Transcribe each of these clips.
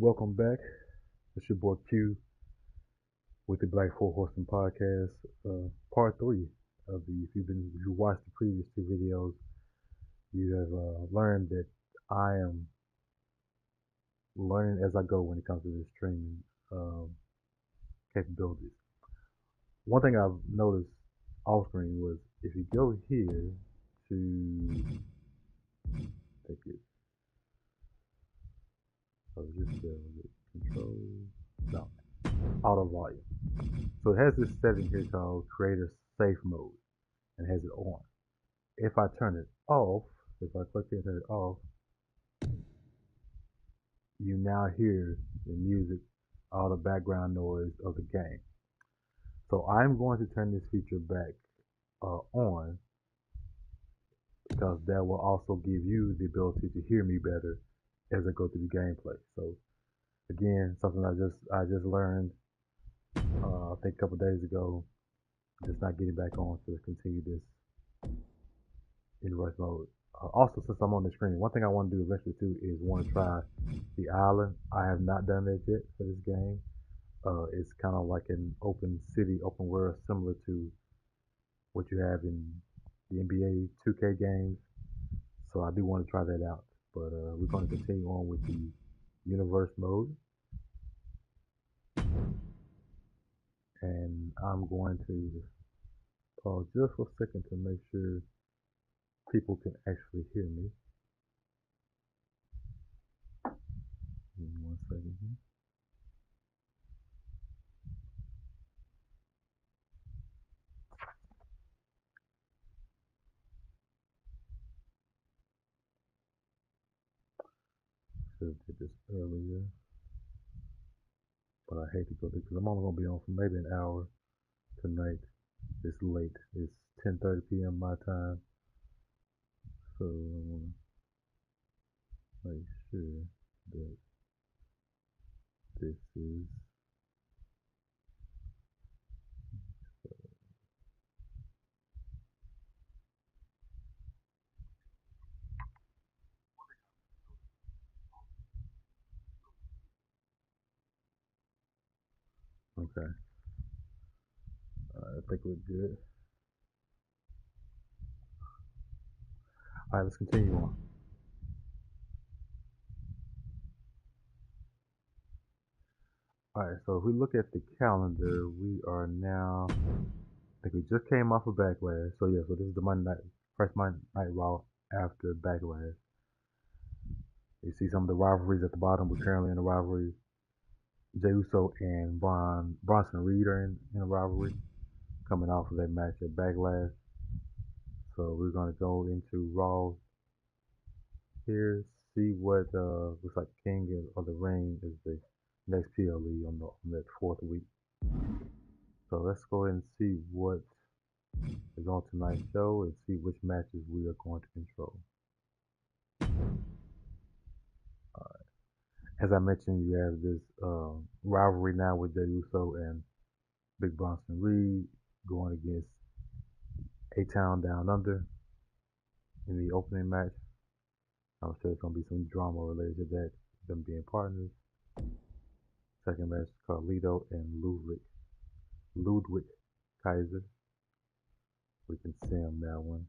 welcome back. It's your boy Q with the Black Four Horsemen podcast, part three of the. If you watched the previous two videos, you have learned that I am learning as I go when it comes to this streaming um, capabilities. One thing I've noticed off screen was if you go here to take it, control, no, auto volume. So it has this setting here called creator safe mode and has it on. If I turn it off, if I click here and turn it off, you now hear the music, all the background noise of the game. So I'm going to turn this feature back on because that will also give you the ability to hear me better as I go through the gameplay. So again, something I just learned I think a couple days ago. Just not getting back on to continue this in rush mode. Also, since I'm on the screen, one thing I want to do eventually too is want to try the island. I have not done that yet for this game. It's kind of like an open city, open world, similar to what you have in the NBA 2K games. So I do want to try that out. But we're going to continue on with the universe mode. And I'm going to pause just for a second to make sure people can actually hear me. Give me 1 second here. Should have did this earlier, but I hate to go through because I'm only gonna be on for maybe an hour tonight. It's late. It's 10:30 p.m. my time, so I want to make sure that this is okay. I think we're good. All right, let's continue on. All right, so if we look at the calendar, we are now. I think we just came off of Backlash. So yeah, so this is the first Monday Night Raw after Backlash. You see some of the rivalries at the bottom. We're currently in a rivalry. Jey Uso and Bronson Reed are in a rivalry, coming off of that match at Backlash. So we're gonna go into Raw here, see what looks like King of the Ring is the next PLE on that fourth week. So let's go ahead and see what is on tonight's show and see which matches we are going to control. Alright. As I mentioned, you have this rivalry now with Jey Uso and Big Bronson Reed going against A-Town Down Under in the opening match. I'm sure there's going to be some drama related to that, them being partners. Second match is Carlito and Ludwig Kaiser. We can see him that one.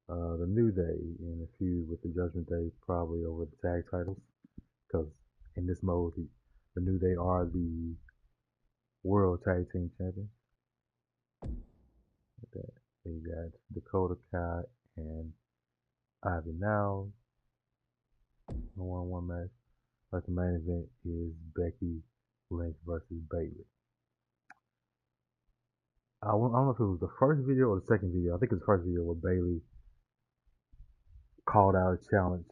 The New Day in a feud with the Judgment Day, probably over the tag titles, because in this mode, the New Day are the World Tag Team Champions. They got Dakota Kai and Ivy Now. A 1-on-1 match. But the main event is Becky Lynch versus Bayley. I don't know if it was the first video or the second video. I think it was the first video where Bayley called out a challenge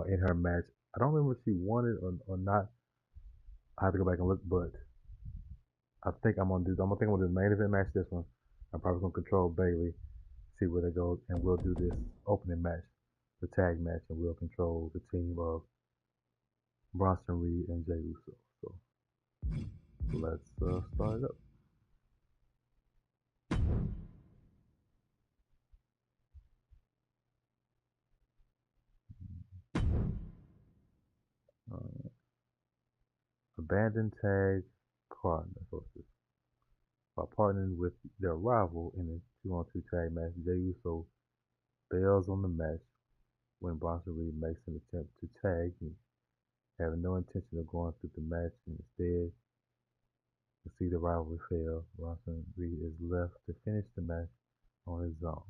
in her match. I don't remember if she won it or not. I have to go back and look, but I think I'm gonna do the main event match this one. I'm probably gonna control Bayley, see where they go, and we'll do this opening match, the tag match, and we'll control the team of Bronson Reed and Jey Uso. So let's start it up. abandoned tag partner. By partnering with their rival in a 2-on-2 tag match, Jey Uso bails on the match when Bronson Reed makes an attempt to tag him, having no intention of going through the match, and instead to see the rivalry fail. Bronson Reed is left to finish the match on his own.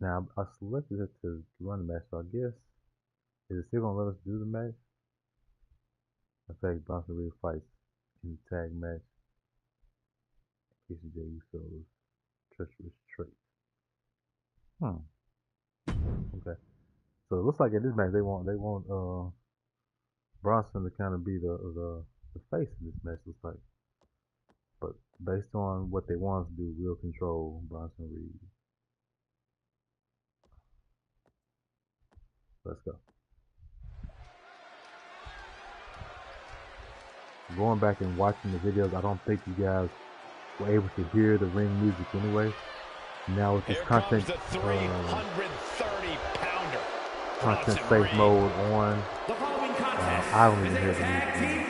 Now I selected it to run the match, so I guess is it still gonna let us do the match? In fact, Bronson Reed fights in the tag match. Jey Uso's treacherous trait. Okay. So it looks like in this match they want Bronson to kind of be the face of this match. Looks like, but based on what they want us to do, we'll control Bronson Reed. Let's go. Going back and watching the videos, I don't think you guys were able to hear the ring music anyway. Now with this content, content safe mode on, I don't even hear the music.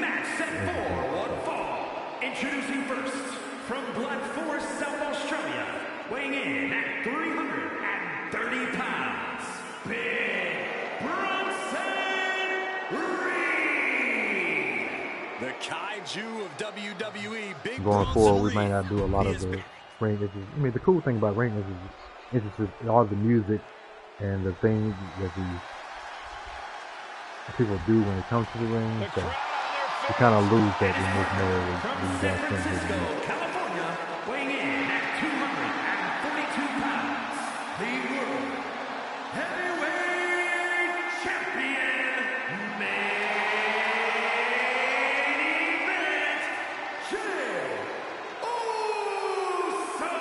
Introducing first, from Black Forest, South Australia, weighing in at 330 pounds, Big Bronson Reed. The kaiju of WWE, Big Going forward, we may not do a lot of the ring issues. I mean, the cool thing about ring issues is all the music and the things that people do when it comes to the ring. So you kind of lose that in this mode when you guys can't do the music. California, weighing in at 242 pounds, the World Heavyweight Champion, main event, Jey Uso.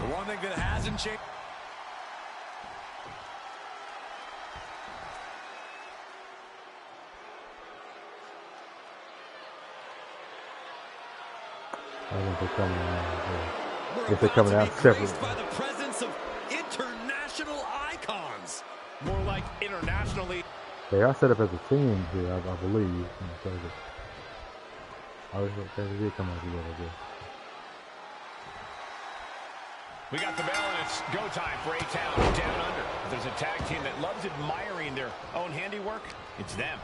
The one thing that hasn't changed. I think they're coming out. If they're coming out separate. By the presence of international icons. More like internationally. They are set up as a team here, I believe. I was they did come out together, I guess. We got the bell, and it's go time for A-Town Down Under. If there's a tag team that loves admiring their own handiwork, it's them.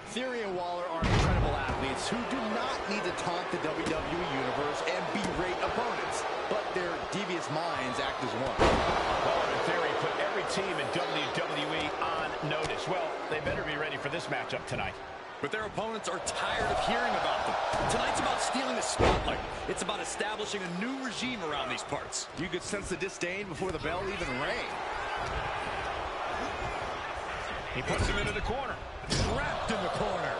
Theory and Waller are incredible athletes who do not need to taunt the WWE Universe and berate opponents, but their devious minds act as one. Waller and Theory put every team in WWE on notice. Well, they better be ready for this matchup tonight. But their opponents are tired of hearing about them. Tonight's about stealing the spotlight. It's about establishing a new regime around these parts. You could sense the disdain before the bell even rang. He puts him into the corner. Trapped in the corner.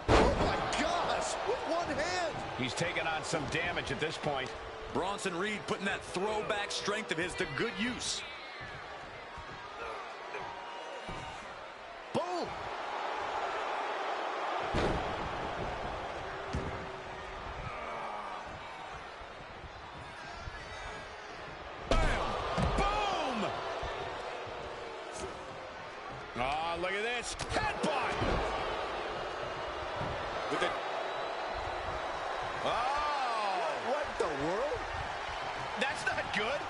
Oh my gosh, with one hand. He's taken on some damage at this point. Bronson Reed putting that throwback strength of his to good use. Boom. Oh, look at this. Headbutt! With it. Oh! What the world? That's not good.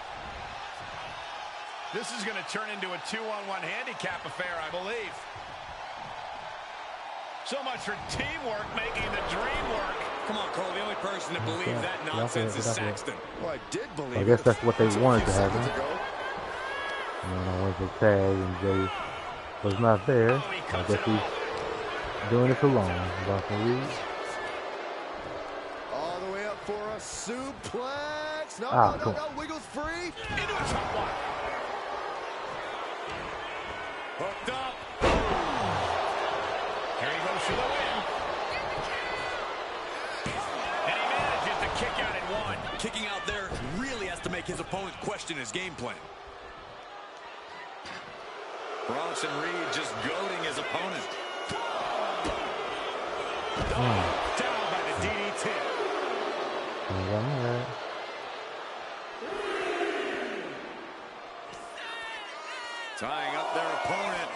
This is going to turn into a 2-on-1 handicap affair, I believe. So much for teamwork making the dream work. Come on, Cole. The only person that believes that nonsense is Saxton. Well, I did believe I guess that's what they wanted to happen. ago. And then I went to tag and Jey was not there. I guess he's doing this alone. Bronson Reed. All the way up for a suplex. No, Cool. no, wiggles free. Into a top one. Hooked up. Here he goes for the win. And he manages to kick out at one. Kicking out there really has to make his opponent question his game plan. Bronson Reed just goading his opponent. Down by Alright. Tying up their opponent.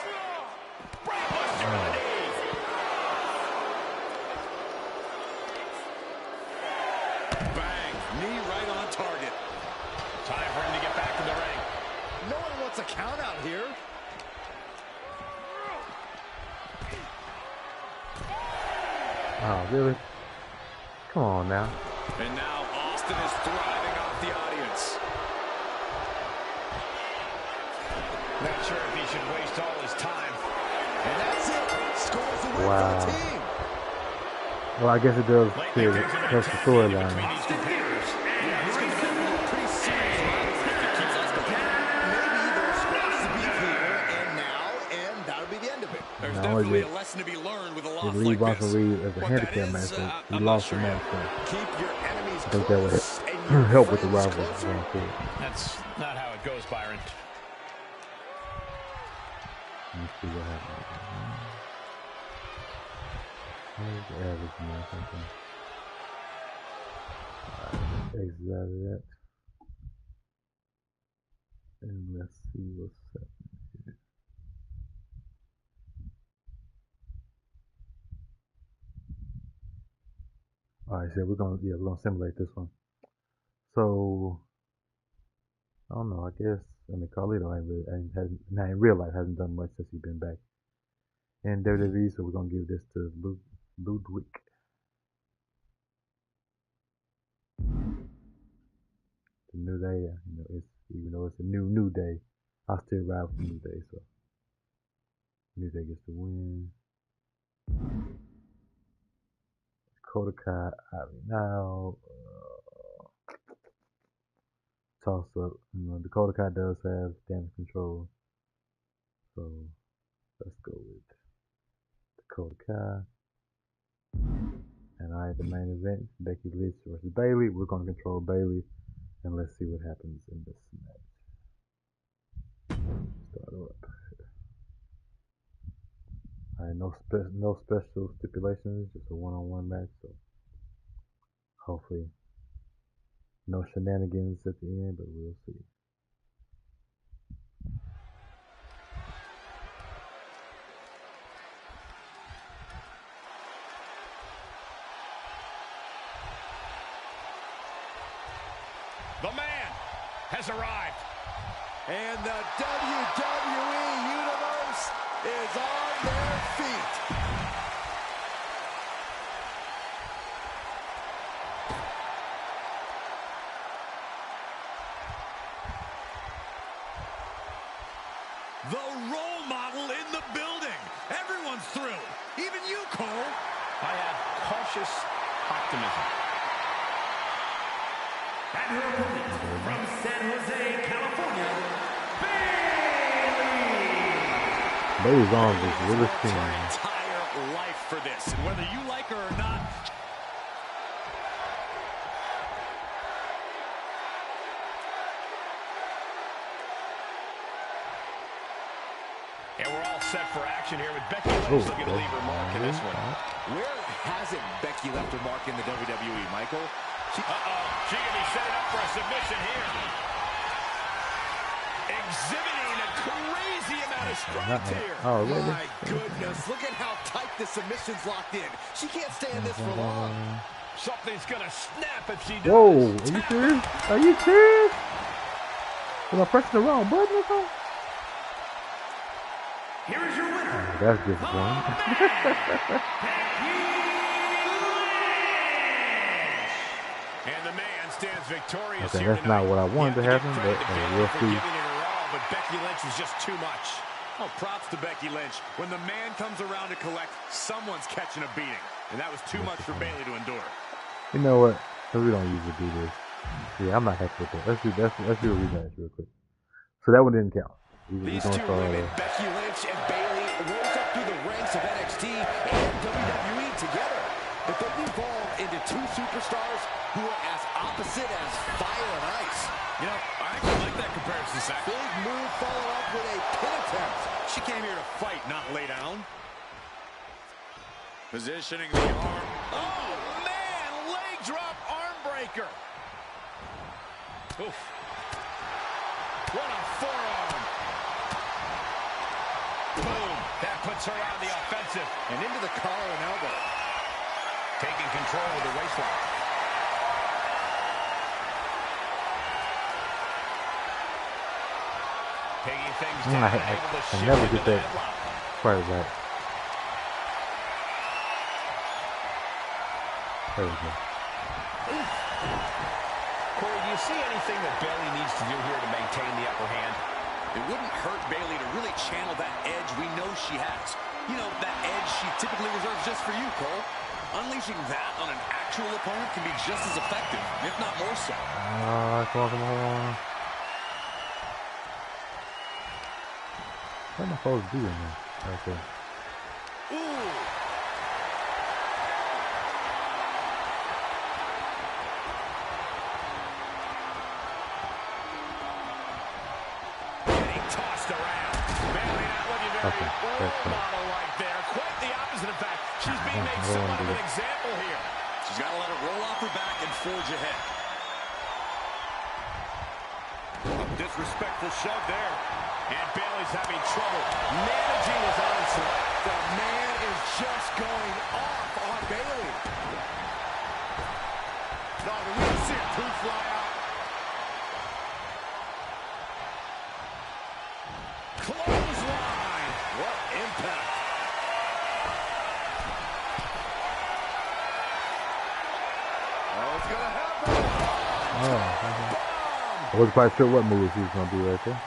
Bang. Knee right on target. Time for him to get back in the ring. No one wants a count out here. Oh, really? Come on now. And now Austin is thriving off the audience. Not sure if he should waste all his time. And that's it. Scores the win Wow. for the team. Well, I guess it does Lately, fit things have been helps the tricky storyline. between these competitors. Yeah, he's going to be pretty serious about it if he keeps us competitive. Maybe they'll squash the beef here and that'll be the end of it. There's No, definitely it- a lesson to be learned with a If loss Lee like Bronson this. Reed as a What that handicap is, match, he I'm lost not the sure match. So Keep your enemies I think that would close and your help with the friends rivalry closer. going forward. That's not how it goes, Byron. Let's see what happens. Where's the average match? Okay. Alright, exit out of that. And let's see what's happening here. Alright, so we're gonna simulate this one. So I don't know, I guess Carlito in real life hasn't done much since he's been back in WWE, so we're gonna give this to Ludwig. The New Day, even though it's a new day, I still ride with the New Day, so New Day gets the win. Dakota Kai, now toss up. Dakota Kai does have damage control, so let's go with Dakota Kai. And the main event, Becky Lynch versus Bayley. We're going to control Bayley, and let's see what happens in this match. Start up. Alright, no special stipulations, just a one-on-one match. So hopefully, no shenanigans at the end, but we'll see. The man has arrived. And the WWE Universe is on their feet. The role model in the building. Everyone's thrilled. Even you, Cole. I have cautious optimism. And her opponent from San Jose, California, Bayley's arms is really Her thin. entire life for this. And whether you like her or not, And we're all set for action here with Becky Lynch looking to leave her mark in this one. Where hasn't Becky left her mark in the WWE, Michael? She can be setting up for a submission here. Exhibiting a crazy amount of strength here. Oh, really? My goodness, look at how tight the submission's locked in. She can't stay in this for long. Something's going to snap if she does. Whoa, are you serious? Are you serious? Was I pressing the wrong button or something? here is your winner, That's disappointing. And the man stands victorious Okay, here that's not tonight. what I wanted to You have happen, give but credit to Bayley we'll for see. giving it her all, but Becky Lynch was just too much. Oh, props to Becky Lynch. When the man comes around to collect, someone's catching a beating. And that was too much for Bayley to endure. You know what? Because we don't usually do this. Yeah, I'm not happy with that. Let's do a rematch real quick. So that one didn't count. These two women, Becky Lynch and Bayley, rose up through the ranks of NXT and WWE together. But they've evolved into two superstars who are as opposite as fire and ice. you know, I actually like that comparison, Zach. Big move followed up with a pin attempt. She came here to fight, not lay down. Positioning the arm. Oh, man! Leg drop arm breaker. breaker. Oof. What a forearm. Boom. That puts her on the offensive. And into the collar and elbow. Taking control of the waistline. Taking things down. I never get that part right. There we go. Corey, do you see anything that Bayley needs to do here to maintain the upper hand? It wouldn't hurt Bayley to really channel that edge we know she has. You know, that edge she typically reserves just for you, Cole. Unleashing that on an actual opponent can be just as effective, if not more so. Come on. What am I supposed to do in there? Okay. Ooh. Getting tossed around. Bayley not looking very role model right there. Quite the opposite, in fact. She's being made somewhat of an example here. She's got to let it roll off her back and forge ahead. A disrespectful shove there. And Bayley's having trouble managing his onslaught. The man is just going off on Bayley. No, did we see a tooth fly out? Clothesline. What impact. Oh, it's going to happen. I wasn't quite sure what moves he was going to do right there.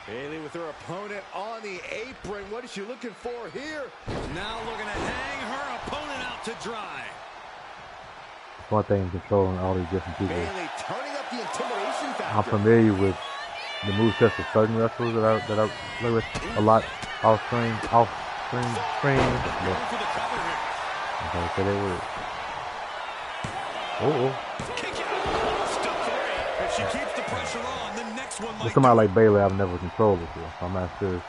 Bayley with her opponent on the apron. What is she looking for here? Now looking to hang her opponent out to dry. One thing in controlling all these different people. Bayley turning up the intimidation factor. I'm familiar with the movesets of certain wrestlers that I play with a lot off screen. Going for the cover here. Okay, so they were. Oh. Kick out. Step three. If she keeps the pressure on, the next one might. With somebody like Bayley, I've never controlled before. So I'm not sure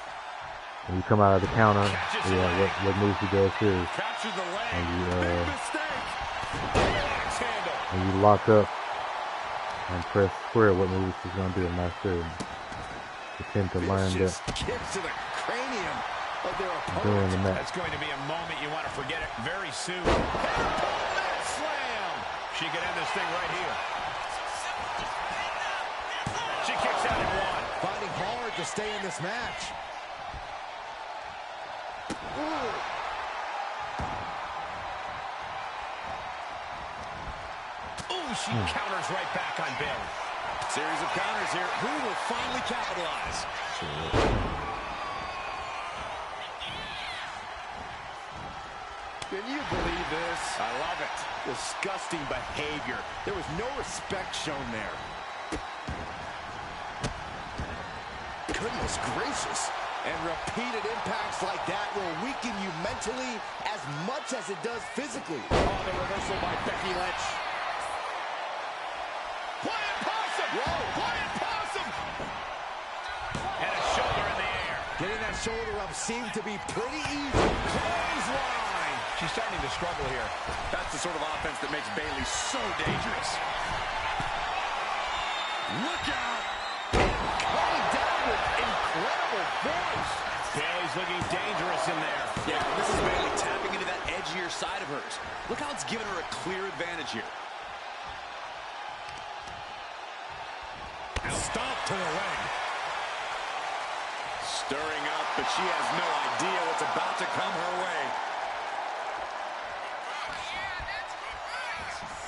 when you come out of the counter, what moves he does here. Capture the leg. And Big mistake. Axe handle. when you lock up and press square, what moves he's gonna do. I'm not sure. They tend to learn that Kicks to the cranium of their opponent. during the match. That's going to be a moment you want to forget it very soon. Slam. She can end this thing right here. She kicks out at one. Fighting hard to stay in this match. Ooh. Ooh, she counters right back on Bayley. Series of counters here. Who will finally capitalize? Can you believe this? I love it. Disgusting behavior. There was no respect shown there. Goodness gracious. And repeated impacts like that will weaken you mentally as much as it does physically. Oh, the reversal by Becky Lynch. Flying possum! Whoa! Flying possum! And a shoulder in the air. Getting that shoulder up seemed to be pretty easy. Clothesline. She's starting to struggle here. That's the sort of offense that makes Bayley so dangerous. Look out. Coming down with incredible force. Bayley's looking dangerous in there. Yeah, this is Bayley tapping into that edgier side of hers. Look how it's given her a clear advantage here. Stomp to the leg. Stirring up, but she has no idea what's about to come her way.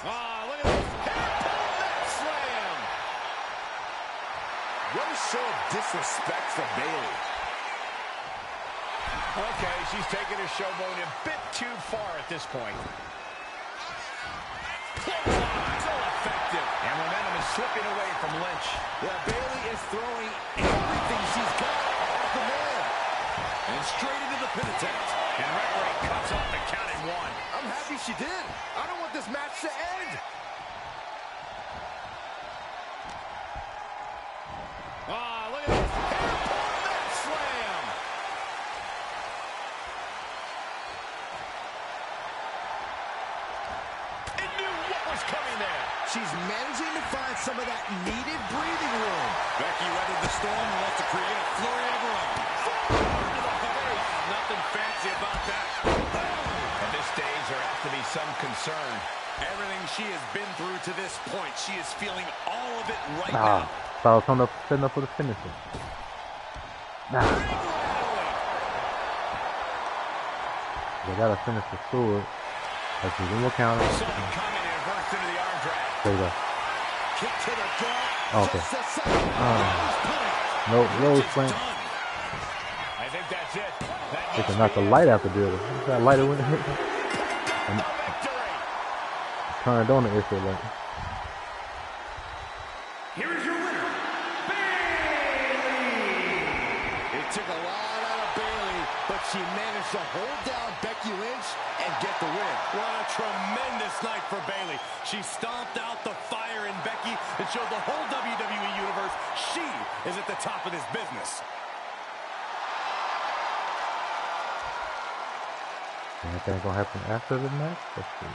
Look at this. Slam. What a show of disrespect from Bayley. Okay, she's taking her showboat a bit too far at this point. Clothesline, so effective. And momentum is slipping away from Lynch. Yeah, Bayley is throwing everything she's got at the man. And straight into the pin attempt. And referee cuts off the count at one. I'm happy she did. I don't want this match to end. Look at this. Slam. She's managing to find some of that needed breathing room. Becky weathered the storm and wants to create a flurry of her own. Nothing fancy about that. At this stage, there has to be some concern. Everything she has been through to this point, she is feeling all of it right Ah, now. thought I was coming up, setting up for the finisher. Nah. They gotta finish the sword. Let's do one more counter. Saw it coming and it burst into the arm drag. There you go. Kick to the gut. Okay. Just a second. No, Rose playing. I think that's it. That They can knock the light out the building. That lighter went hit. And turned on the issue like. Here is your winner, Bayley. It took a lot out of Bayley, but she managed to hold down Becky Lynch and get the win. What a tremendous night for Bayley. She stomped out the fire in Becky and showed the whole WWE Universe she is at the top of this business. Anything gonna happen after the match? Let's see.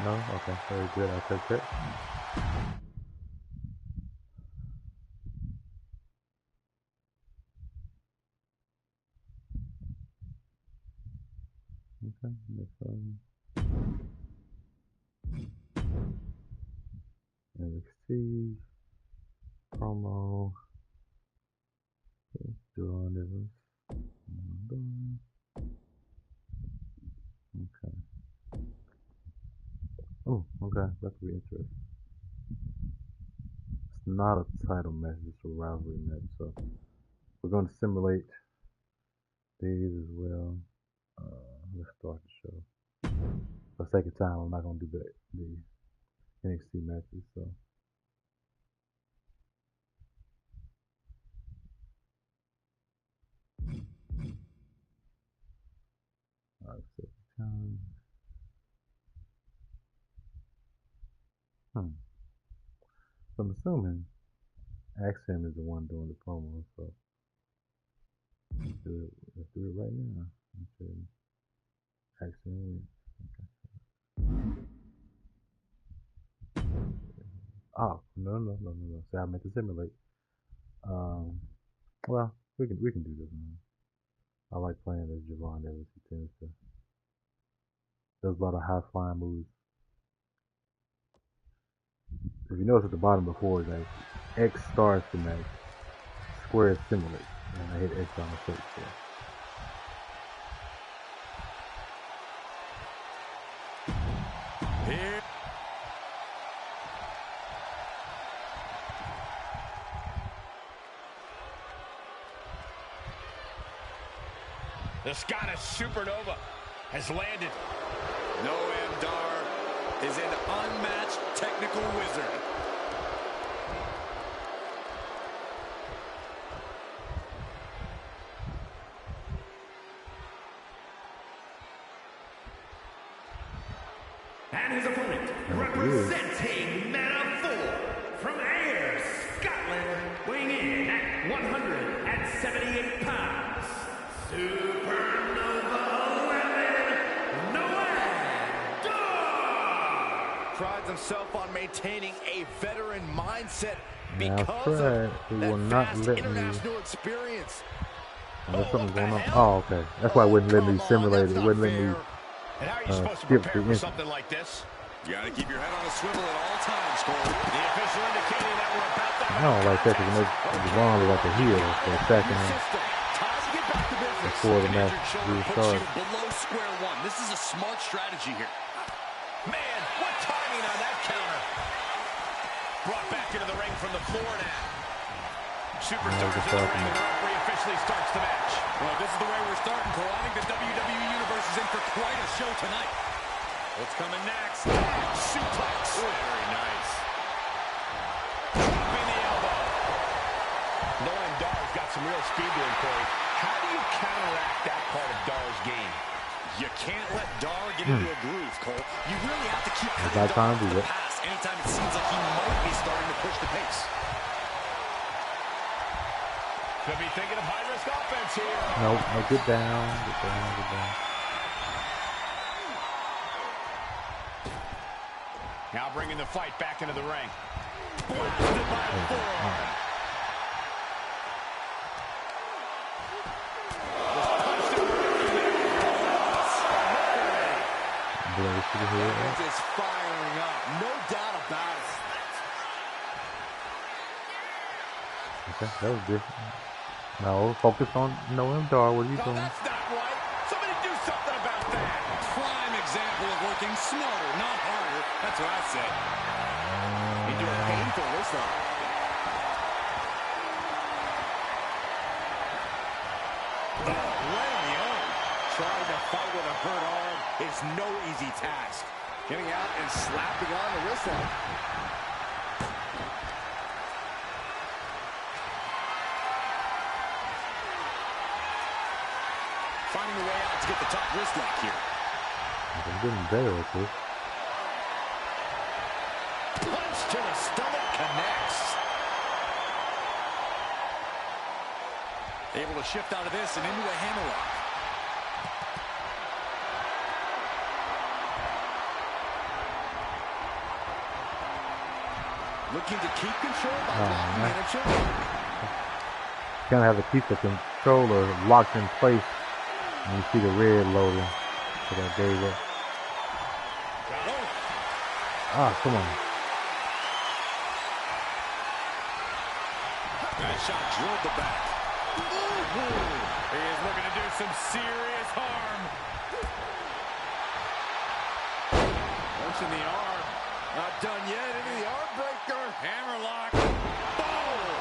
No? Okay, very good. I'll take that. Okay, next one. NXT promo. Okay, doing this. Okay. Oh, okay, that could be interesting. It's not a title match, it's a rivalry match, so we're going to simulate these as well. Let's start the show. For the sake of time, I'm not going to do the NXT matches, so. Alright, set the time. So I'm assuming Axiom is the one doing the promo, so let's do it right now. Okay. Axiom. Okay. Oh, no. See, I meant to simulate. Well, we can do this, man. I like playing as Javon Davis. He tends to does a lot of high flying moves. If you notice at the bottom before that X starts the match, square is simulate, and I hit X on the face. So. Here. The Scottish Supernova has landed. Noam Dar is an unmatched technical wizard. And his opponent, representing Meta 4 from Ayr, Scotland, weighing in at 178 pounds, Supernova 11, Noam Dar. Prides himself on maintaining a veteran mindset Now because Fred, of he that will not vast let me. international experience. There's something going on. Oh, okay. That's why it wouldn't let me simulate it. It wouldn't let me And how are you supposed to skip prepare the for instant. something like this? You gotta keep your head on a swivel at all times, Cole. The official indicating that we're about to I don't like that because it makes Devon look like a heel for attacking him System. Time to get back to business. before the match Injured shoulder puts restarts. you below square one. This is a smart strategy here. Man, what timing on that counter. Brought back into the ring from the floor now. Superstars in the ring, and the referee officially starts the match. Well, this is the way we're starting, Cole. I think the WWE Universe is in for quite a show tonight. What's coming next? Suplex. Very nice. Dropping the elbow. Noam Dar's got some real speed to him, Corey. How do you counteract that part of Dar's game? You can't let Dar get into a groove, Cole. You really have to keep It's cutting about Dar time off to do the it. pass anytime it seems like he might be starting to push the pace. Could be thinking of high-risk offense here. No, get down. Get down. Now bringing the fight back into the ring. Blasted by a forearm. Just punched him right in the Evans is firing up, no doubt about it. Okay, that was different. No, focus on Noam Dar. What are you No, doing? that's not right. Somebody do something about that. Prime example of working smarter, not harder. That's what I say. Into a painful wrist lock. Right on the arm. Trying to fight with a hurt arm is no easy task. Getting out and slapping on the wrist lock. Finding a way out to get the top wrist lock here. I'm getting better at this. Punch to the stomach connects. Able to shift out of this and into a hammerlock. Looking to keep control by locking in a choke. You kind of have to keep the controller locked in place when you see the red loading. So that gave up. Ah, come on. That shot drilled the back. He is looking to do some serious harm. Punch in the arm. Not done yet. Into the arm breaker. Hammerlock. Boom!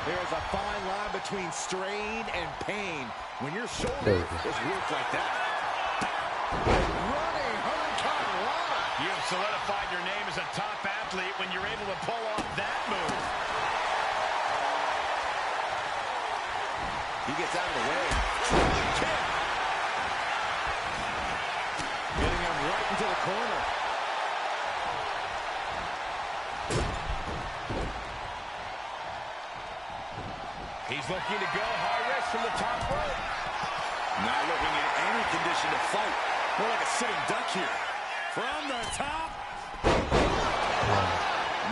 There's a fine line between strain and pain. When your shoulder is worked like that. Running Hurricane Rana. You have solidified your name as a top athlete when you're able to pull off that move. He gets out of the way. Kick. Getting him right into the corner. He's looking to go high risk from the top rope. Not looking in any condition to fight. More like a sitting duck here. From the top.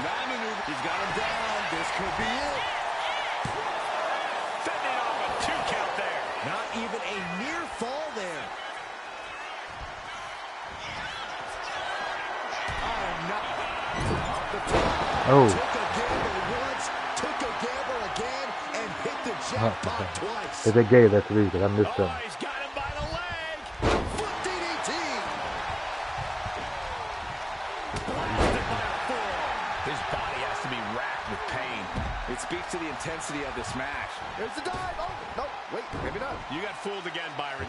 Now maneuver. He's got him down. This could be it. Fending off a 2 count there. Not even a near fall there. Oh, no. Off the top. Oh. Took a gamble once, took a gamble again, and hit the jackpot twice. If they gave that to me, because I missed them. Oh, he's got him by the leg. Foot DDT. Blasted by a forearm. His body has to be racked with pain. It speaks to the intensity of this match. There's the dive. Oh, no, wait, maybe not. You got fooled again, Byron.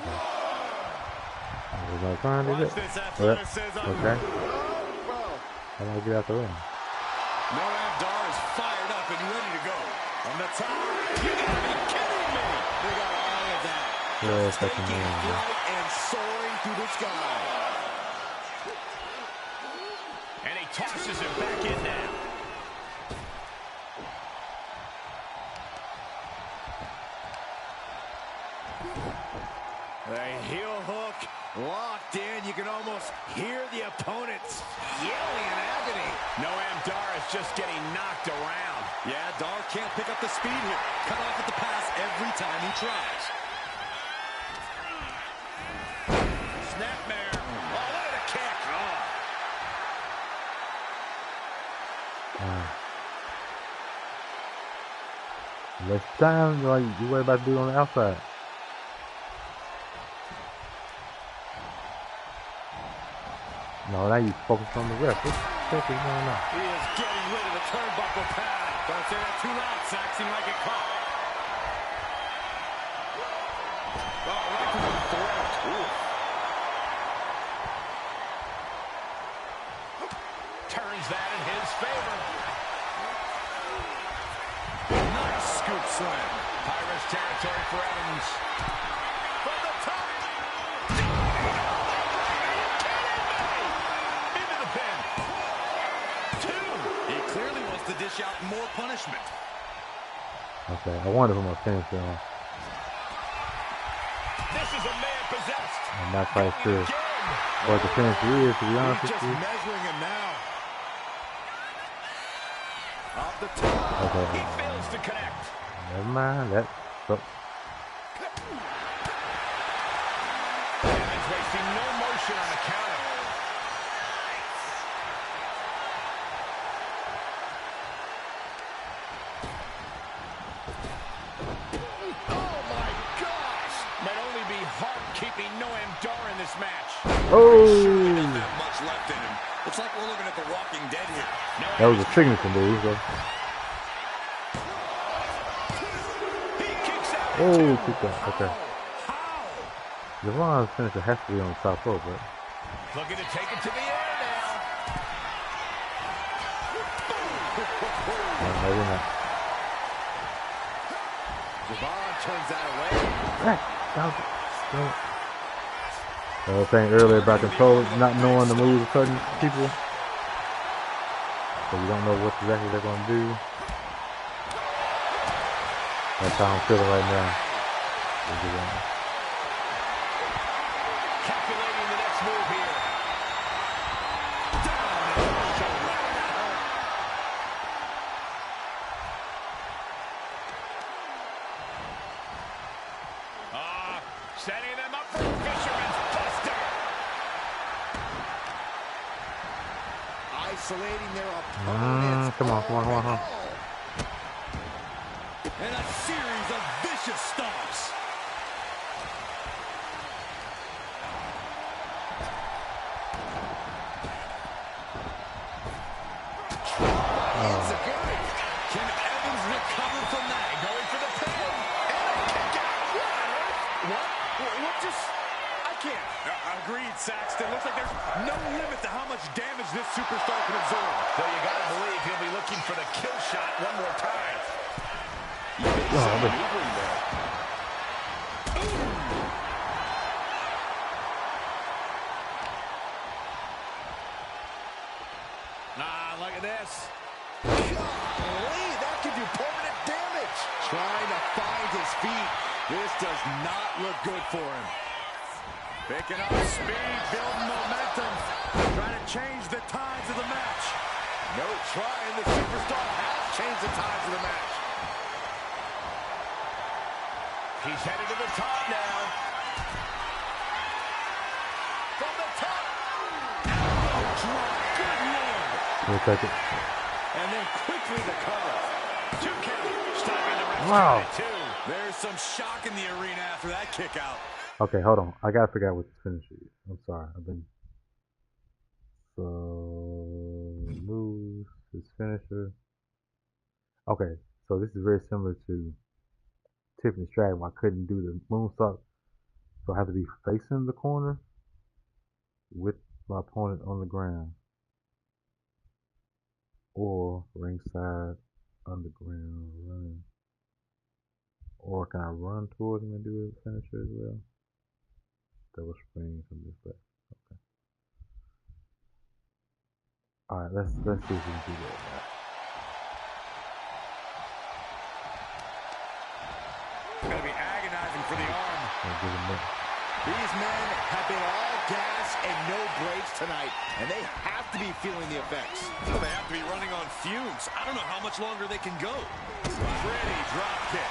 Was I trying to do Watch it? this athleticism. Okay. Well, How do I get out the ring? Noam Dar is fired up and ready to go. On the top. You gotta be kidding me. they got all of that. Yeah, it's Taking fucking weird, man. flight and soaring through the sky. And he tosses it back in now. A heel hook locked in. You can almost hear the opponents yelling in agony. Noam Dar is just getting knocked around. Yeah, Dar can't pick up the speed here. Cut off at the pass every time he tries. Snapmare. Oh, look at the kick. Less time, like you worry about to do on the outside. No, now you focus on the ref. What the heck is going on? He is getting rid of the turnbuckle pad. Don't say that too loud, Saxon. You might get caught. Oh, right to the throat. Ooh. Turns that in his favor. Nice scoop slam. Irish territory for Evans. From the top. To dish out more punishment. Okay, I wanted from a finish on. This is a man possessed. I'm not quite sure what the finish is, to be honest with Just you. measuring him now. off the top. Okay. He fails to connect. Never mind. That. Oh. Evans wasting no motion on the counter. Oh my gosh! Might only be heart keeping Noam Dar in this match. Oh! Doesn't have much left in him. Looks like we're looking at the Walking Dead here. That was a signature move, though. He kicks out. Oh, kick that. Okay. How? Javon's finisher has to be on the top rope, right? Looking to take it to the air now. No, maybe not. Javon turns that away. Stop it. I was saying earlier about control, not knowing the moves of certain people. So you don't know what exactly they're going to do. That's how I'm feeling right now. Calculating the next move here. Setting them up for Fisherman's Buster. Isolating their opponents. Come on. And a series of vicious stomps. Can Evans recover from that? Going for the pin. And a kick out. What just... I can't. Agreed, Saxton. Looks like there's no limit to how much damage this superstar can absorb. Though you gotta believe he'll be looking for the kill shot one more time. Look at this. Golly, that could do permanent damage. Trying to find his feet. This does not look good for him. Picking up speed, building momentum. Trying to change the tides of the match. No trying. The superstar has changed the tides of the match. He's headed to the top now. From the top. Drop. Good Lord. We'll take it. And then quickly the cover. 2 count. Stopping the rest. Wow. There's some shock in the arena after that kick out. Okay, hold on. I gotta figure out what the finisher is. I'm sorry. So moves, his finisher. Okay, so this is very similar to Tiffany Stratton. I couldn't do the moonsault, so I have to be facing the corner with my opponent on the ground, or ringside underground running. Or can I run towards him and do a finisher as well? Double spring from this way. Okay. Alright, let's see if we can do that. Gonna be agonizing for the arm. These men have been all gas and no brakes tonight, and they have to be feeling the effects. Well, they have to be running on fumes. I don't know how much longer they can go. Pretty drop kick.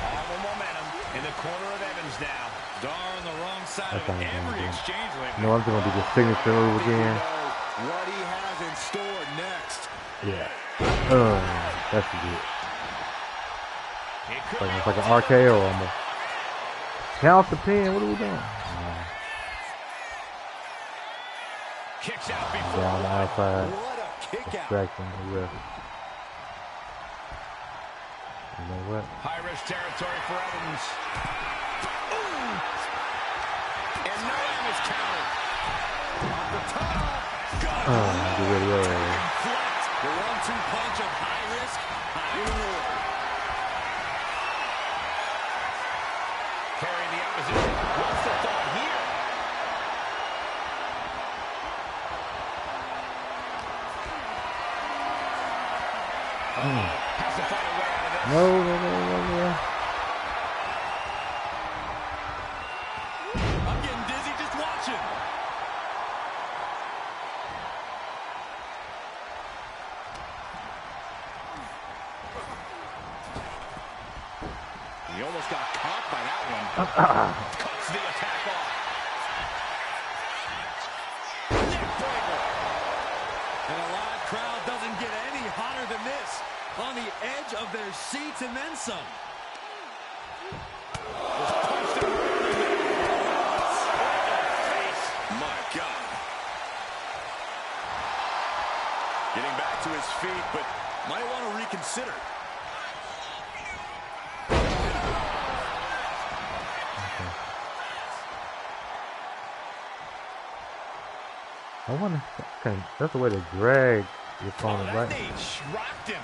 All the momentum in the corner of Evans now. Dar on the wrong side of every exchange lately. No, I'm gonna do the signature move again. What he has in store next. Yeah. That's good. It's like an RKO almost. Count the pin. What are we doing? Kicks out before. Down the outside. What a kick out. Distraction. You know what? High-risk territory for Evans. Ooh. And no aim is counted. Off the top. Good. The 1-2 punch of high risk, high reward. Carrying the opposition. What's the thought here? Has to find a way out of this. No. I'm getting dizzy just watching. He almost got caught by that one. Cuts the attack off. Neckbreaker. And a live crowd doesn't get any hotter than this. On the edge of their seats and then some. Just punched him right in the face. My God. Getting back to his feet, but might want to reconsider. I want to. Okay, that's a way to drag your opponent, right? Rocked him.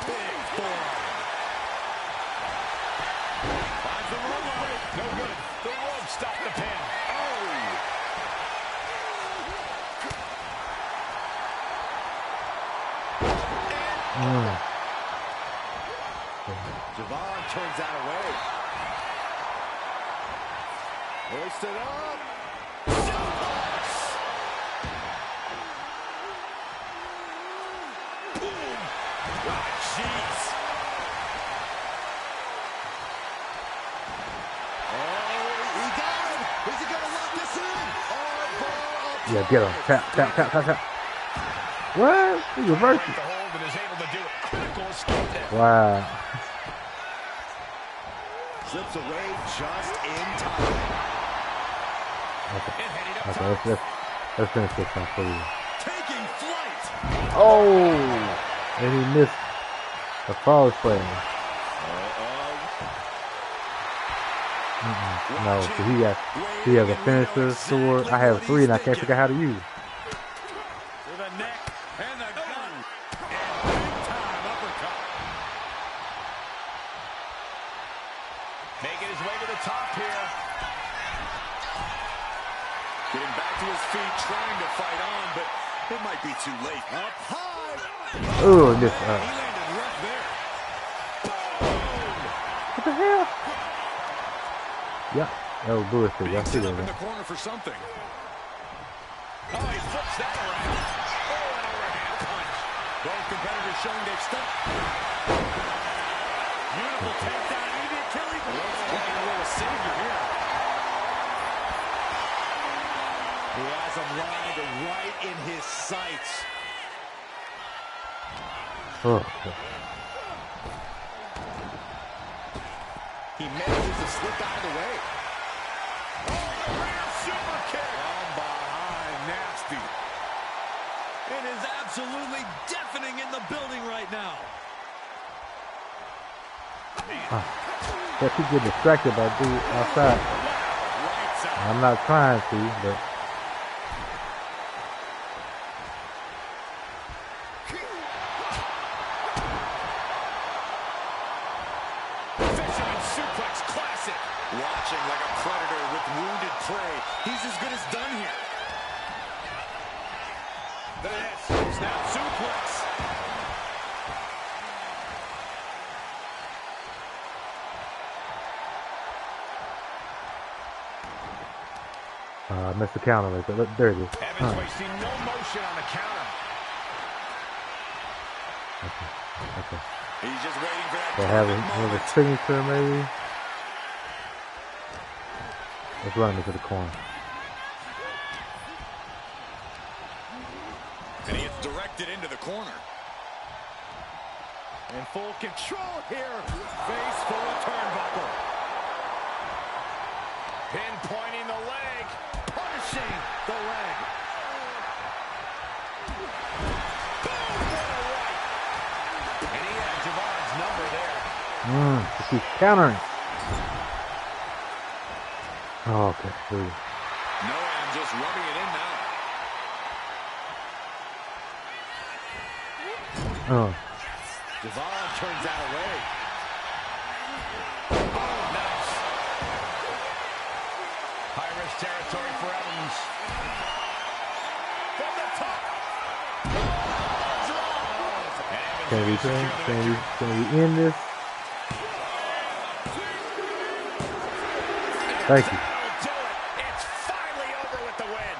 Big forearm. Finds the rope. No good. The rope stopped the pin. Javon turns that away. Hoisted up. Suplex. Boom. Ah, jeez. Oh, he got him. Is he going to lock this in? Yeah, get him. Tap, tap, tap, tap, tap. What? He reversed it. Hold and is able to do it. Critical escape there. Wow. Slips away just in time. Okay, let's finish this one for you. Taking flight. Oh! And he missed the false play. No, so he has a finisher, sword. I have 3 and I can't figure out how to use. To the neck and the gun. And big time uppercut. Making his way to the top here. Getting back to his feet, trying to fight on, but it might be too late. Up high. Oh, this. He landed right there. What the hell? Yeah, that was bullshit. Y'all see that, In the right? corner for something. Oh, he flips that around. Oh, an overhand punch. Both competitors showing they've stepped. Beautiful takedown. Maybe Achilles. Playing a little savior here. He has him lined right in his sights. Oh, He manages to slip out of the way. Oh, rear super kick. From behind, nasty. It is absolutely deafening in the building right now. that you get distracted by dude outside. I'm not trying to, but. Suplex classic. Watching like a predator with wounded prey. He's as good as done here. This snap suplex. Missed the counter right there. Look, there it is. Evans wasting no motion on the counter. Okay. He's just waiting for that. They have a signature maybe. Let's run him into the corner. And he gets directed into the corner. In full control here. Face full of turnbuckle. Pinpointing the leg. Punishing the leg. Boom, what a right. And he had Javon's number there. She's countering. Oh, okay. Here we go. Noam just rubbing it in now. Oh. Javon turns that away. Oh, nice. High-risk territory for Evans. From the top. Can we end this? Thank you. It's finally over with the win.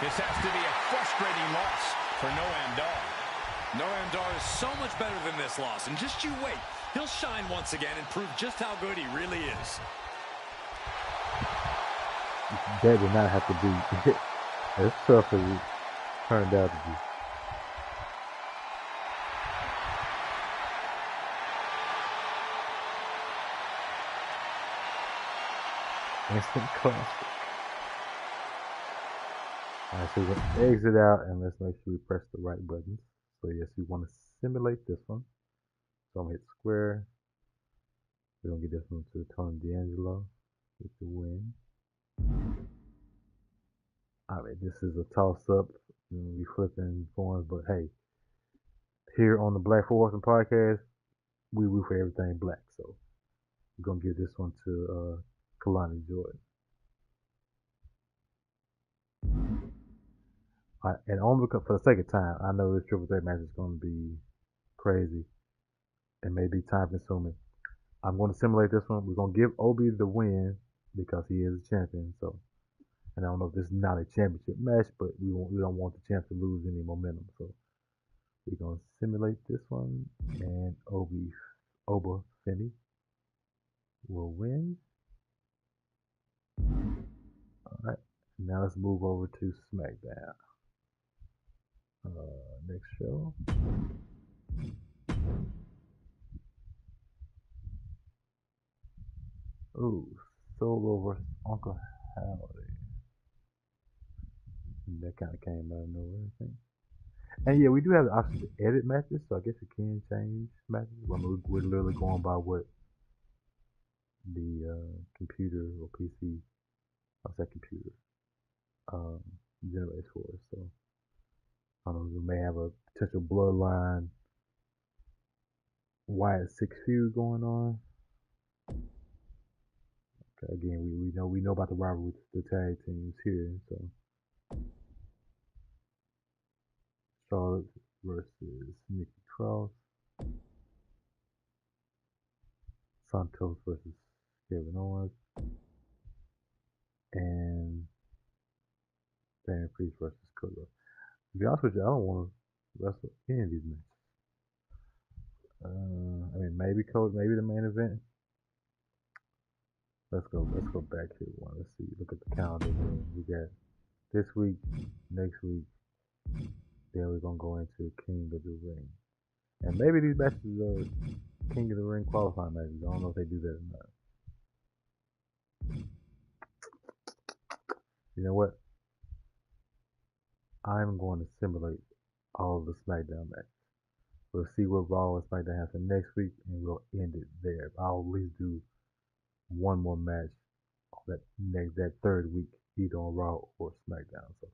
This has to be a frustrating loss for Noam Dar. Noam Dar is so much better than this loss, and just you wait. He'll shine once again and prove just how good he really is. That did not have to be as tough as it turned out to be. Instant classic. Alright, so we're going to exit out and let's make sure we press the right buttons. So yes, we want to simulate this one. So I'm going to hit square. We're going to get this one to Tony D'Angelo with the win. Alright, this is a toss-up. We flipping coins, but hey, here on the Black Force podcast, we root for everything black. So we're going to give this one to Kalani Jordan. And only because, for the sake of time, I know this triple threat match is going to be crazy and maybe time consuming. I'm going to simulate this one. We're going to give Obi the win because he is a champion. So, and I don't know if this is not a championship match, but we don't want the champ to lose any momentum. So we're going to simulate this one, and Oba Femi will win. All right. Now let's move over to SmackDown. Next show. Ooh, Solo versus Uncle Howdy. That kind of came out of nowhere, I think. And yeah, we do have the option to edit matches, so I guess we can change matches. Well, we're literally going by what the computer or PC, what's that computer, generates for us. So I don't know, we may have a potential bloodline Wyatt 6 feud going on. Okay, again, we know about the rivalry with the tag teams here. So Charlotte versus Nikki Cross, Santos versus Kevin Owens, and Damian Priest versus Cody. To be honest with you, I don't want to wrestle any of these matches. I mean, maybe the main event. Let's go back here one. Let's see. Look at the calendar again. We got this week, next week. Then we're gonna go into King of the Ring, and maybe these matches are King of the Ring qualifying matches. I don't know if they do that or not. You know what? I'm going to simulate all of the SmackDown matches. We'll see what Raw and SmackDown have for next week, and we'll end it there. I'll at least do one more match that third week, either on Raw or SmackDown. So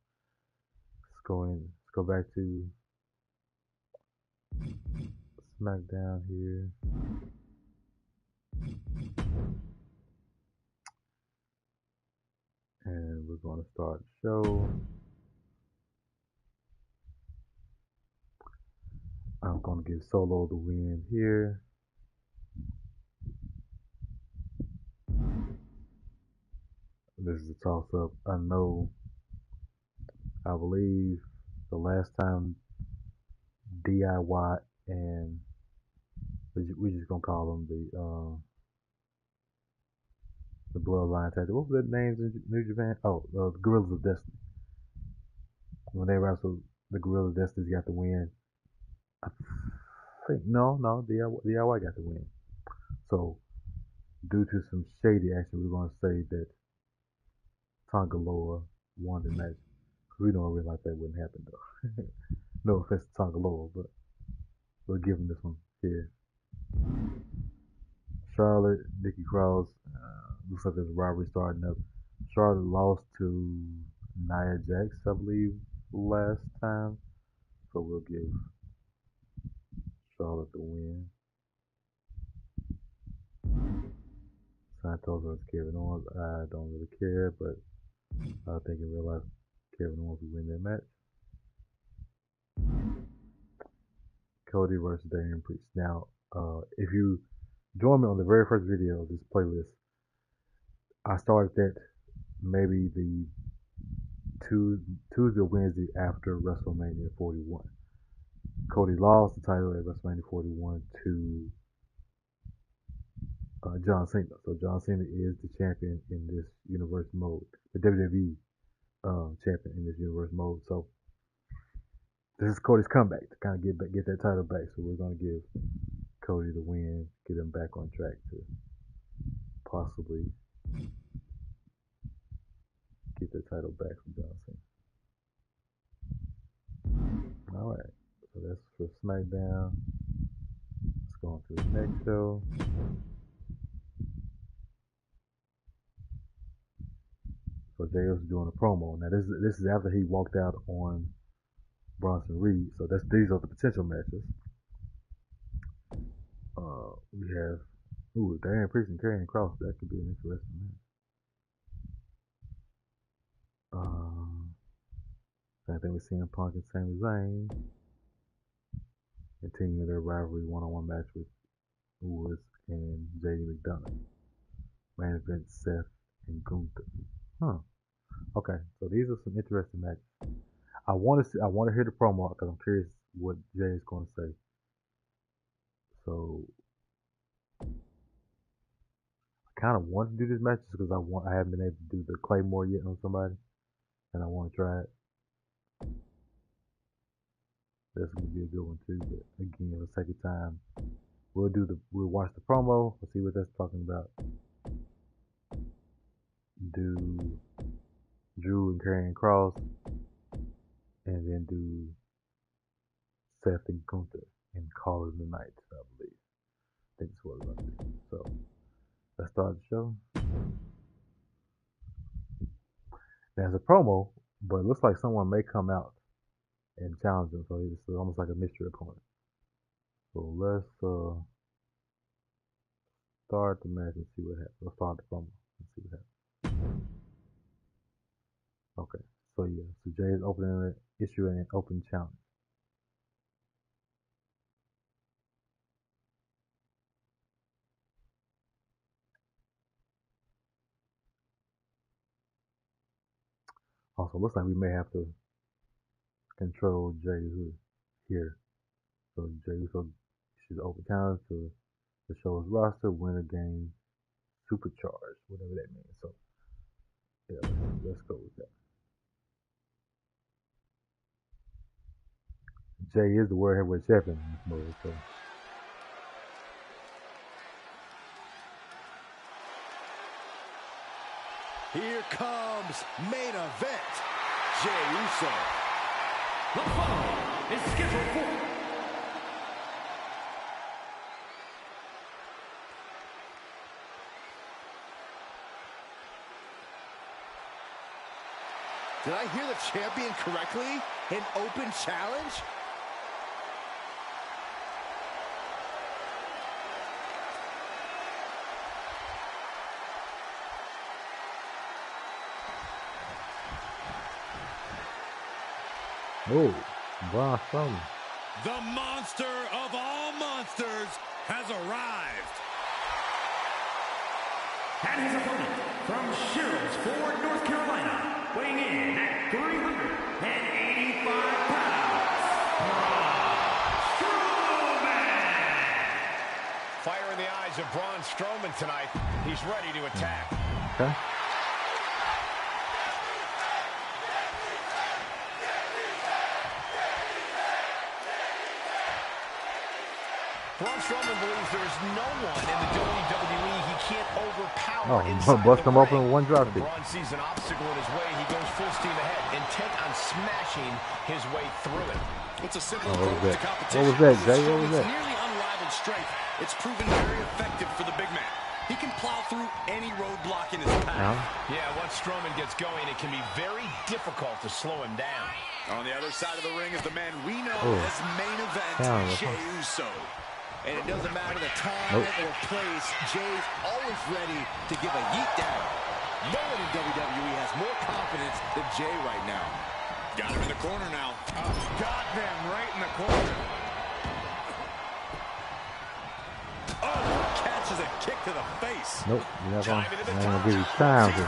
let's go back to SmackDown here. And we're going to start the show. I'm going to give Solo the win here. This is a toss-up. I believe the last time DIY and we're just gonna call them the Bloodline tag. What was their names in New Japan? Oh, the Guerrillas of Destiny. When they wrestled, the Guerrillas of Destiny got the win. I think no, DIY got the win. So due to some shady action, we're gonna say that Tonga Loa won the match. We don't realize that wouldn't happen though. No offense to Tonga Loa, but we'll give him this one here. Charlotte, Nikki Cross, looks like there's a rivalry starting up. Charlotte lost to Nia Jax, I believe, last time. So we'll give Charlotte the win. Santos versus Kevin Owens. I don't really care, but I think in real life, Kevin Owens will win that match. Cody versus Damian Priest. Now, if you join me on the very first video of this playlist, I started that maybe the Tuesday or Wednesday after WrestleMania 41. Cody lost the title at WrestleMania 41 to John Cena. So John Cena is the champion in this universe mode, the WWE champion in this universe mode. So this is Cody's comeback to kind of get that title back. So we're going to give Cody the win, get him back on track to possibly get the title back from John Cena. All right, so that's for SmackDown. Let's go on to the next show. So Jey Uso doing a promo. Now this is after he walked out on Bronson Reed. So these are the potential matches. We have Damian Priest and Karrion Kross. That could be an interesting match. Same thing with CM Punk and Sami Zayn. Continuing their rivalry one-on-one match with Woods and JD McDonough. Main event Seth and Gunther. Okay, so these are some interesting matches. I want to hear the promo because I'm curious what Jay is going to say. So I kind of want to do this match just because I haven't been able to do the Claymore yet on somebody, and I want to try it. That's going to be a good one too. But again, let's take your time. We'll watch the promo. We'll see what that's talking about. Do Drew and Karrion Kross, and then do Seth and Gunther and call it the night, I believe. I think that's what we're going to do. So let's start the show. There's a promo, but it looks like someone may come out and challenge him. So it's almost like a mystery opponent. So let's start the match and see what happens. Let's start the promo and see what happens. Okay, so yeah, so Jay is issuing an open challenge. Also, looks like we may have to control Jay here. So Jay Uso issues an open challenge to the show's roster, win a game, supercharged, whatever that means. So yeah, let's go with that. Jay is the World Heavyweight Champion in this mode, so. Here comes main event. Jey Uso. The following is scheduled for Did I hear the champion correctly? An open challenge? Oh, Braun Strowman. The monster of all monsters has arrived. and his opponent from Sherrills, North Carolina, weighing in at 385 pounds, Braun Strowman. Fire in the eyes of Braun Strowman tonight. He's ready to attack. Okay. Braun Strowman believes there's no one in the WWE he can't overpower. Oh, bust him open with one drop kick. Braun sees an obstacle in his way. He goes full steam ahead, intent on smashing his way through it. It's a simple approach to competition. What was that, Jay? What was that? Nearly unrivaled strength. It's proven very effective for the big man. He can plow through any roadblock in his path. Yeah, once Strowman gets going, it can be very difficult to slow him down. On the other side of the ring is the man we know as main event, Jey Uso. And it doesn't matter the time or place, Jay's always ready to give a yeet down. No one in WWE has more confidence than Jay right now. Got him in the corner now. Got them right in the corner. Oh, catches a kick to the face. Nope, you're not gonna give you time to.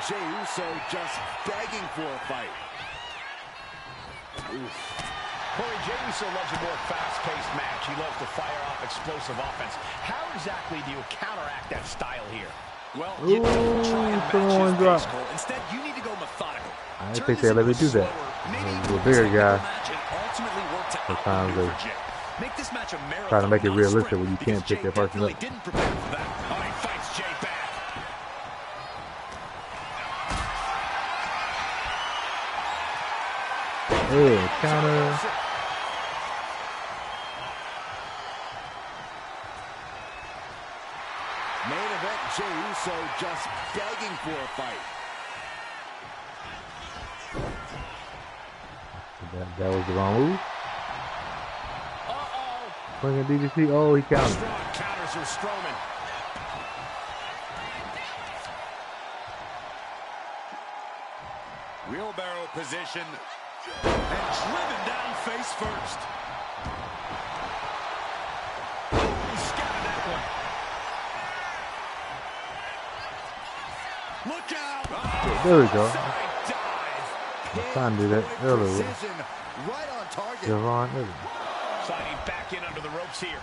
Jey Uso just begging for a fight. Corey, Jey Uso loves a more fast-paced match. He loves to fire off explosive offense. How exactly do you counteract that style here? Well, you don't try and match his pace, Cole. Instead, you need to go methodical. I didn't think they let me do that. He's a bigger guy. Sometimes they Make this match a marathon, try to make it realistic when you can't pick that person up. Didn't prepare for that. Oh, he fights Jey back. Counter. Main event, Jey Uso just begging for a fight. That was the wrong move. Bring a DDT. Oh, he counted. Strong counters from Strowman. Wheelbarrow position. And driven down face first. He scattered that one. Look out! Oh, there we go. side dive. I was trying to do that earlier. Precision, right on target. Javon Evans. Sliding back in under the ropes here.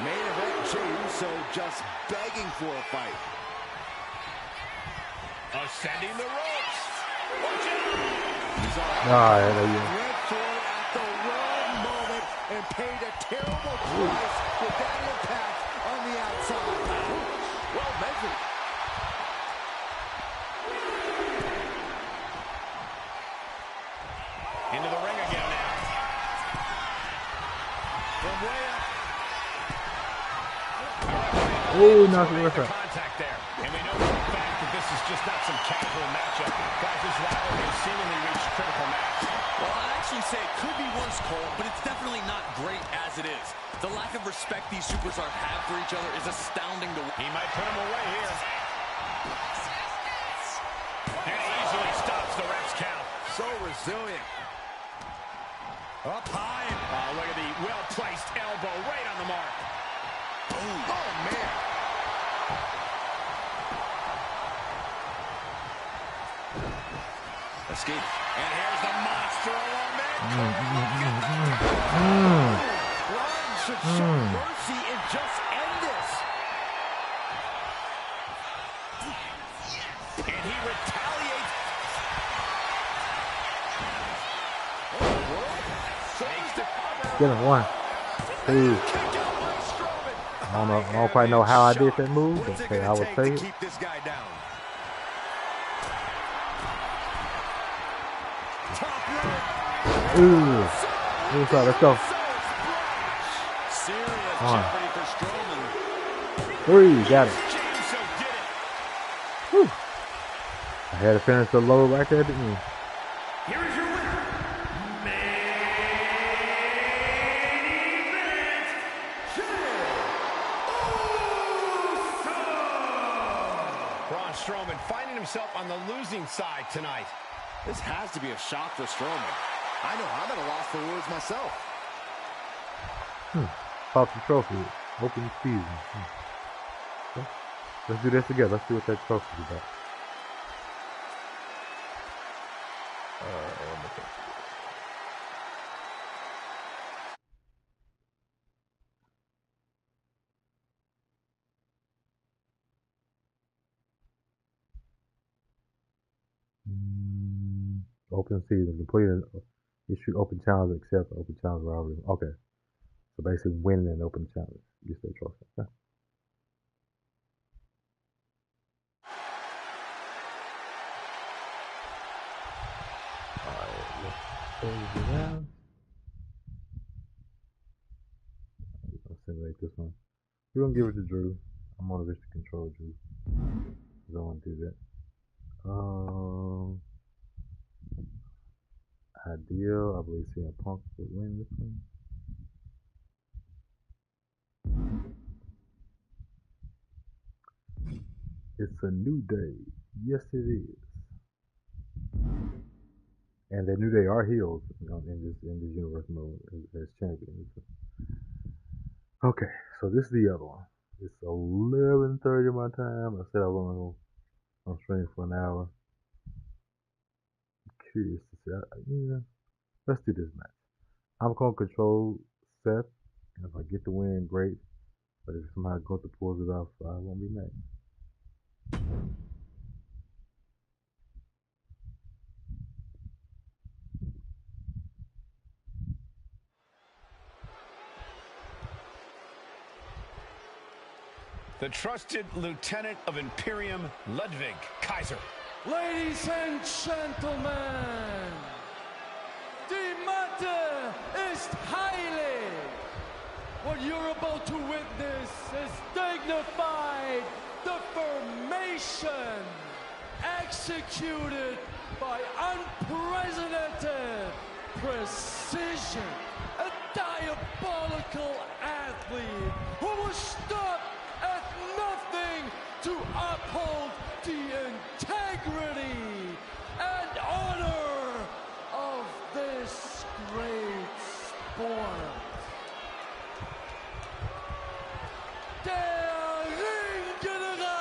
Main event, Jey Uso just begging for a fight. Ascending the ropes. Watch out! Went for it at the wrong moment and paid a terrible price with that impact on the outside. Well measured. Into the ring again now. From way up. Oh, knocked the ref out. Contact there. And we know for a fact that this is just not some casual matchup. Guys, this rivalry has seemingly reached critical mass. Well, I'd actually say it could be worse, Cole, but it's definitely not great as it is. The lack of respect these superstars have for each other is astounding to... He might put him away here. And he easily stops the ref's count. So resilient. Up high. Oh, look at the well-placed elbow right on the mark. Oh, man. Escape. And here's the monster along there. Ron should show mercy and just end this. And he retaliates. Takes the cover. Get him. 1, 2. I don't quite know how I did that move, but okay, I will take it. Keep this guy down. Ooh. Let's go. Serious On. jeopardy for Strowman. 3. Got it. James so did it. Whew. I had to finish the low right there, didn't you? Here is your winner, main event, Jey Uso. Braun Strowman finding himself on the losing side tonight. This has to be a shock for Strowman. I know I'm at a loss for words myself. Pop the trophy. Open season. Okay. Let's do this together. Let's see what that trophy is about. Open season. Completed. Issue open challenge, except open challenge robbery. Okay. So basically winning an open challenge. You get that trophy. Okay. Alright, let's close it out. I'll simulate this one. We're gonna give it to Drew. I'm on a wish to control Drew. I don't want to do that. Ideal. I believe CM Punk would win this one. It's a new day. Yes, it is. And the New Day are heels, you know, in this universe mode as champions. Okay, so this is the other one. It's 11:30 my time. I said I was gonna I'm streaming for an hour. I'm curious to see. Yeah, let's do this match. I'm going to control Seth, and if I get the win, great. But if somehow Gunther pulls it off, I won't be mad. The trusted lieutenant of Imperium, Ludwig Kaiser. Ladies and gentlemen, the matter is highly. What you're about to witness is dignified deformation executed by unprecedented precision. A diabolical athlete who will stop at nothing to uphold the integrity and honor of this great sport. Der Ringgeneral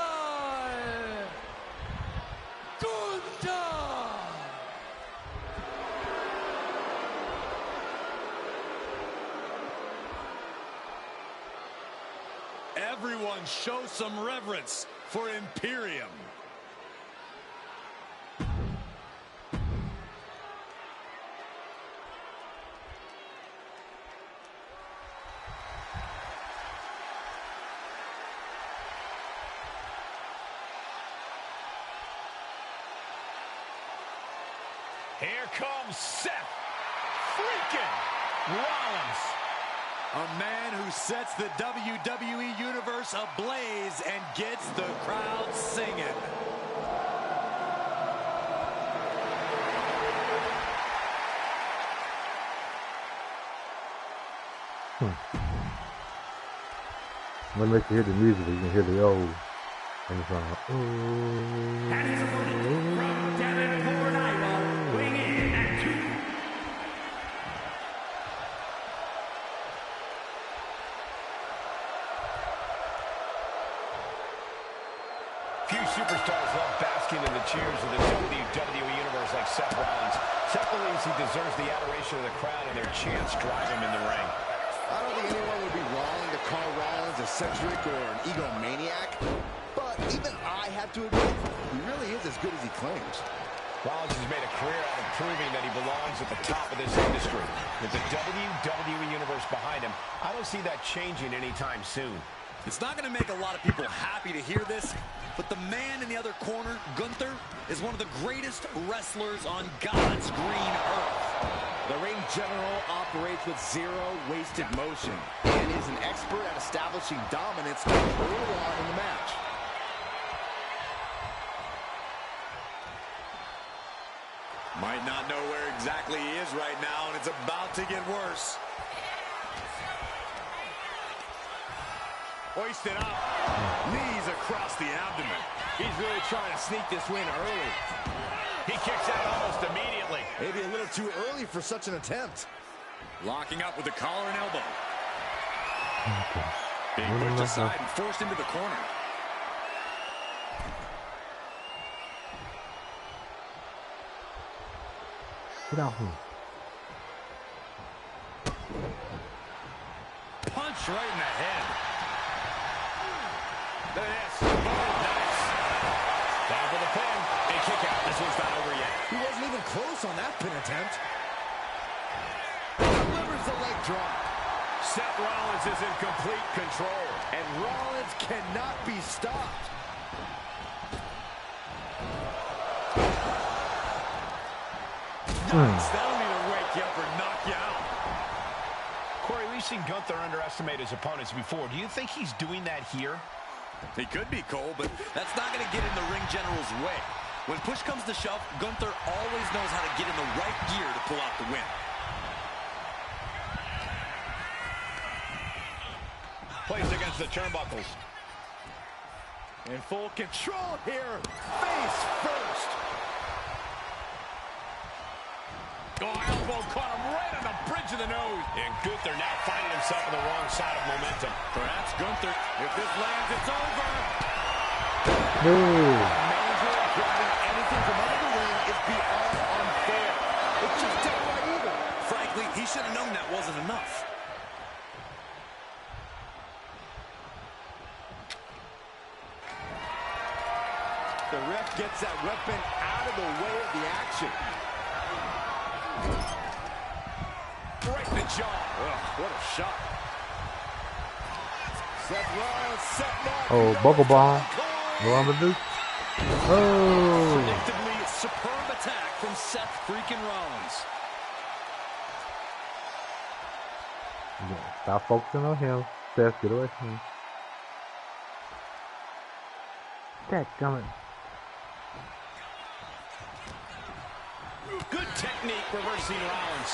Gunther. Everyone show some reverence for Imperium. Here comes Seth freaking Rollins. A man who sets the WWE Universe ablaze and gets the crowd singing. I'm gonna make you hear the music, but you can hear the old. And it's like, And his opponent from Davenport, Iowa, weighing in at 2. Few superstars love basking in the cheers of the WWE Universe like Seth Rollins. Seth believes he deserves the adoration of the crowd and their chants drive him in the ring. I don't think anyone would be wrong to call Rollins eccentric or an egomaniac, but even I have to admit, he really is as good as he claims. Rollins has made a career out of proving that he belongs at the top of this industry. With the WWE Universe behind him, I don't see that changing anytime soon. It's not going to make a lot of people happy to hear this, but the man in the other corner, Gunther, is one of the greatest wrestlers on God's green earth. The ring general operates with zero wasted motion and is an expert at establishing dominance early on in the match. Might not know where exactly he is right now, and it's about to get worse. Hoisted up, knees across the abdomen. He's really trying to sneak this win early. He kicks out almost immediately. Maybe a little too early for such an attempt. Locking up with the collar and elbow. Being pushed aside and forced into the corner. get out here. Punch right in the head. Look at this. Oh, nice. Down for the pin. Big kick out. This one's not over yet. He wasn't even close on that pin attempt. Delivers the leg drop. Seth Rollins is in complete control. And Rollins cannot be stopped. Nice. That'll either wake you up or knock you out. Corey, we've seen Gunther underestimate his opponents before. Do you think he's doing that here? He could be, Cole, but that's not going to get in the ring general's way. When push comes to shove, Gunther always knows how to get in the right gear to pull out the win. Placed against the turnbuckles. In full control here. Face first. Oh, elbow caught him right on the bridge of the nose. And Gunther now finding himself on the wrong side of momentum. Perhaps Gunther, if this lands, it's over. No. Manager grabbing anything from under the ring is beyond unfair. It's just downright evil. Frankly, he should have known that wasn't enough. The ref gets that weapon out of the way of the action. Right in the jaw. Ugh, what a shot. Seth Rollins setting up. Oh, buckle bomb. What I'm gonna do? Oh. Predictably, superb attack from Seth freaking Rollins. Yeah, stop focusing on him. Seth, get away from him. Dadgummit. Good technique reversing Rollins.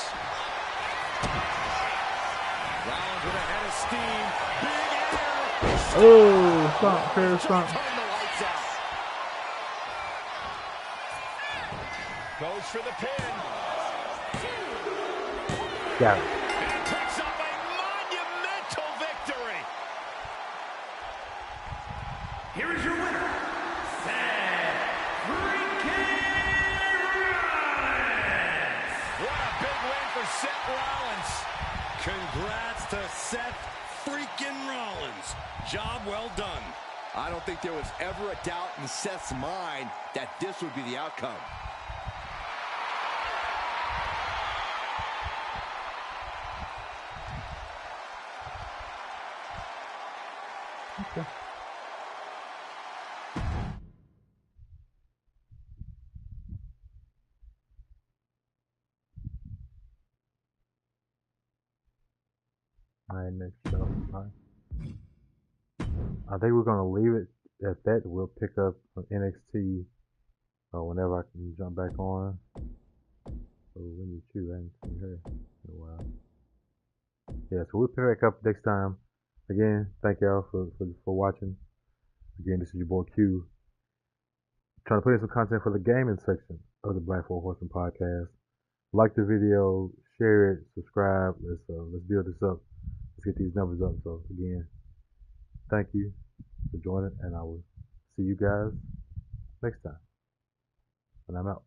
Rollins with a head of steam. Big air. Oh, stomp, fair stomp. Turn the lights out. Goes for the pin. Got it. And picks up a monumental victory. Here is your winner, Seth freaking Rollins. What a big win for Seth Rollins. Congrats to Seth freaking Rollins. Job well done. I don't think there was ever a doubt in Seth's mind that this would be the outcome. Okay. Alright, next show. Alright. I think we're gonna leave it at that. We'll pick up NXT whenever I can jump back on. So when you choose, I haven't seen her in a while. Yeah, so we'll pick back up next time. Again, thank y'all for watching. Again, this is your boy Q. Trying to put in some content for the gaming section of the Black Four Horsemen podcast. Like the video, share it, subscribe. Let's build this up. Let's get these numbers up. So again, thank you for joining, and I will see you guys next time. And I'm out.